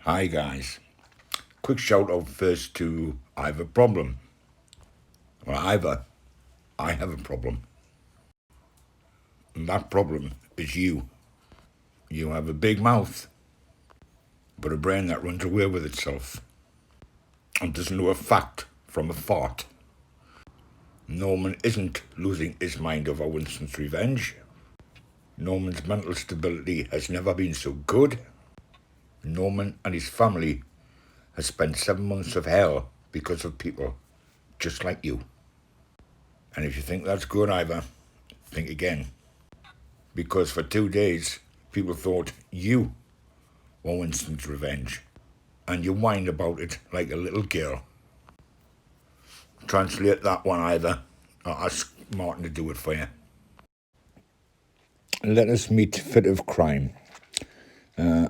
Hi guys. Quick shout out first to I have a problem. Well, I have a problem. And that problem is you. You have a big mouth, but a brain that runs away with itself and doesn't know a fact from a fart. Norman isn't losing his mind over Winston's revenge. Norman's mental stability has never been so good. Norman and his family have spent 7 months of hell because of people just like you. And if you think that's good either, think again. Because for 2 days, people thought you were Winston's revenge. And you whined about it like a little girl. Translate that one either, or ask Martin to do it for you. Let us meet Fit of Crime.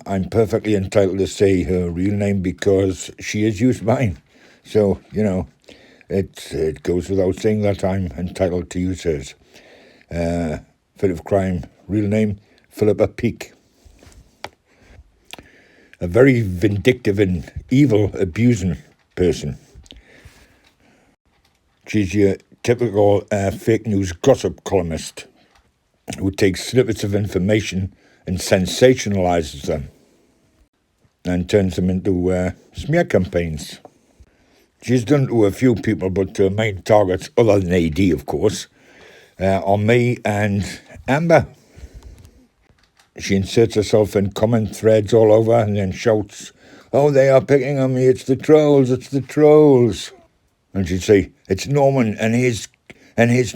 I'm perfectly entitled to say her real name because she has used mine. So, it goes without saying that I'm entitled to use hers. Fit of Crime, real name, Philippa Peake. A very vindictive and evil, abusing person. She's your typical fake news gossip columnist who takes snippets of information and sensationalizes them and turns them into smear campaigns. She's done it to a few people, but her main targets, other than AD, of course, are me and Amber. She inserts herself in comment threads all over and then shouts, "Oh, they are picking on me, it's the trolls, it's the trolls." And she'd say, "It's Norman and his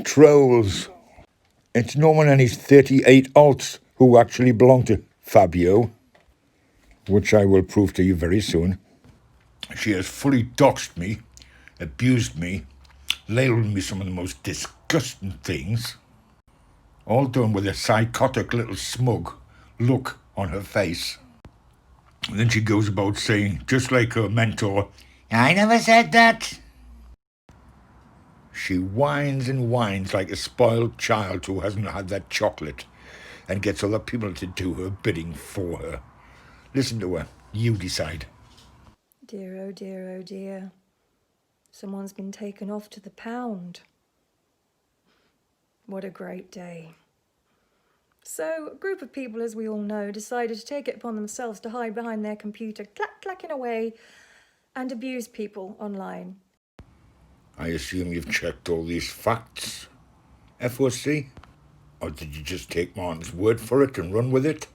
trolls. It's Norman and his 38 alts who actually belong to Fabio," which I will prove to you very soon. She has fully doxed me, abused me, labelled me some of the most disgusting things, all done with a psychotic little smug look on her face. And then she goes about saying, just like her mentor, "I never said that." She whines and whines like a spoiled child who hasn't had that chocolate and gets other people to do her bidding for her. Listen to her. You decide. Dear, oh dear, oh dear. Someone's been taken off to the pound. What a great day. So, a group of people, as we all know, decided to take it upon themselves to hide behind their computer, clacking away, and abuse people online. I assume you've checked all these facts, FOC? Or did you just take Martin's word for it and run with it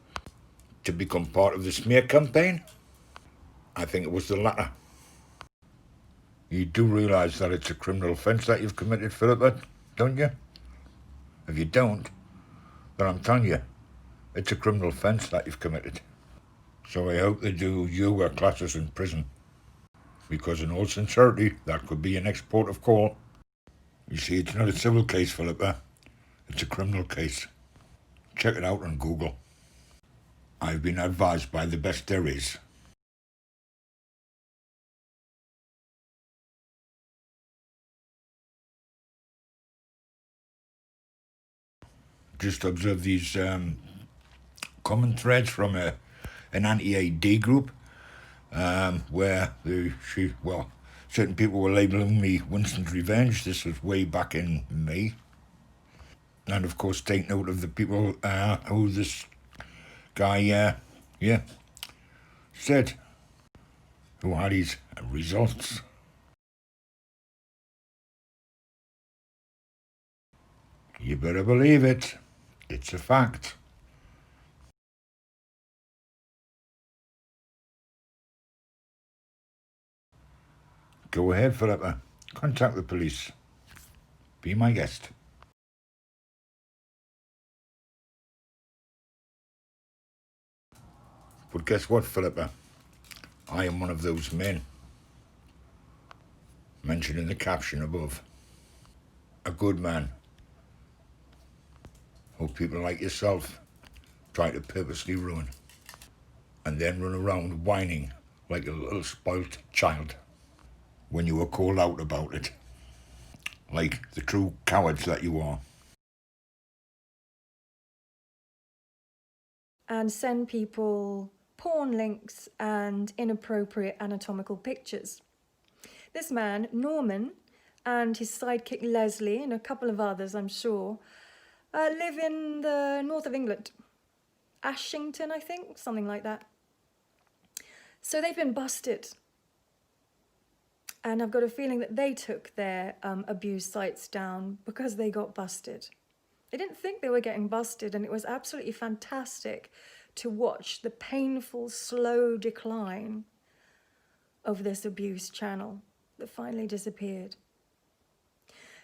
to become part of the smear campaign? I think it was the latter. You do realise that it's a criminal offence that you've committed, Philippa, don't you? If you don't, then I'm telling you, it's a criminal offence that you've committed. So I hope they do yoga classes in prison. Because in all sincerity, that could be your next port of call. You see, it's not a civil case, Philippa. It's a criminal case. Check it out on Google. I've been advised by the best there is. Just observe these common threads from an anti-AD group where certain people were labelling me Winston's Revenge. This was way back in May. And of course, take note of the people who this guy, said, who had his results. You better believe it. It's a fact. Go ahead, Philippa. Contact the police. Be my guest. But guess what, Philippa? I am one of those men mentioned in the caption above. A good man who people like yourself try to purposely ruin and then run around whining like a little spoilt child when you were called out about it, like the true cowards that you are. And send people porn links and inappropriate anatomical pictures. This man, Norman, and his sidekick Leslie, and a couple of others, I'm sure, live in the north of England. Ashington, I think, something like that. So they've been busted. And I've got a feeling that they took their abuse sites down because they got busted. They didn't think they were getting busted, and it was absolutely fantastic to watch the painful, slow decline of this abuse channel that finally disappeared.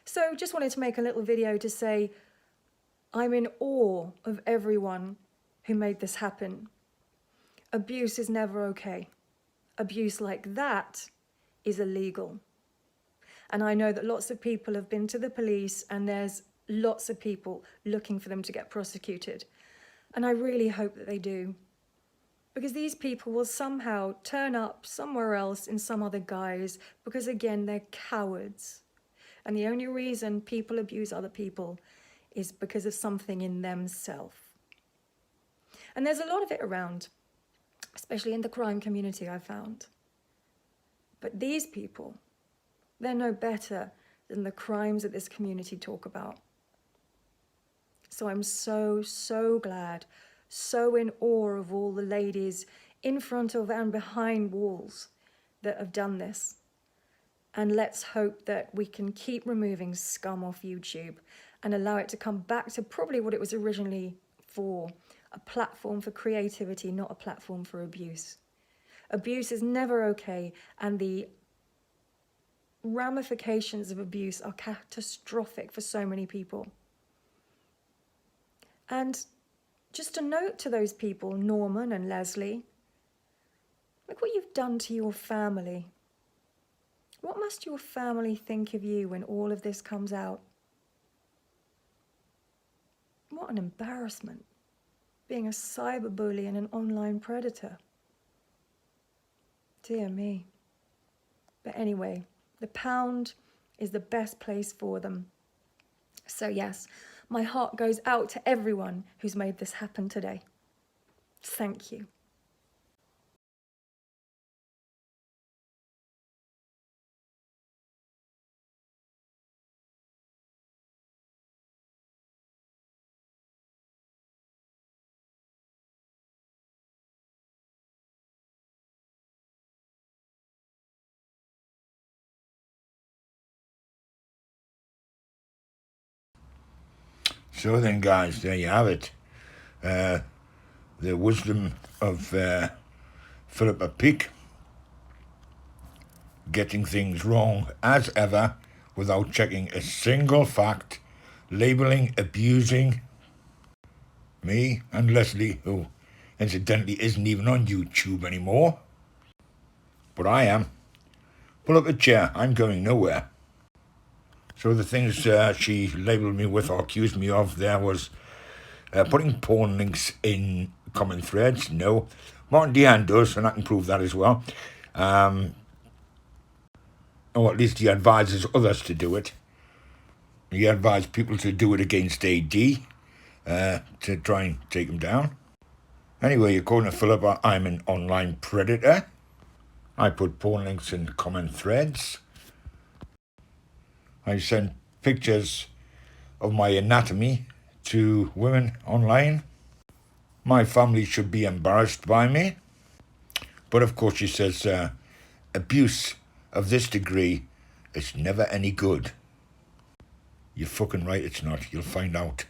So just wanted to make a little video to say I'm in awe of everyone who made this happen. Abuse is never okay. Abuse like that is illegal. And I know that lots of people have been to the police, and there's lots of people looking for them to get prosecuted. And I really hope that they do. Because these people will somehow turn up somewhere else in some other guise, because again, they're cowards. And the only reason people abuse other people is because of something in themselves. And there's a lot of it around, especially in the crime community, I found. But these people, they're no better than the crimes that this community talk about. So I'm so, so glad, so in awe of all the ladies in front of and behind walls that have done this. And let's hope that we can keep removing scum off YouTube and allow it to come back to probably what it was originally for, a platform for creativity, not a platform for abuse. Abuse is never okay, and the ramifications of abuse are catastrophic for so many people. And just a note to those people, Norman and Leslie, look what you've done to your family. What must your family think of you when all of this comes out? What an embarrassment, being a cyberbully and an online predator. Dear me. But anyway, the pound is the best place for them. So yes, my heart goes out to everyone who's made this happen today. Thank you. So then, guys, there you have it. The wisdom of Philippa Peake, getting things wrong as ever without checking a single fact, labelling, abusing me and Leslie, who incidentally isn't even on YouTube anymore. But I am. Pull up a chair, I'm going nowhere. So the things she labelled me with or accused me of there was putting porn links in common threads. No. Martin Dehan does, and I can prove that as well. Or at least he advises others to do it. He advised people to do it against AD to try and take him down. Anyway, according to Philippa, I'm an online predator. I put porn links in common threads. I send pictures of my anatomy to women online. My family should be embarrassed by me. But of course, she says abuse of this degree is never any good. You're fucking right it's not. You'll find out.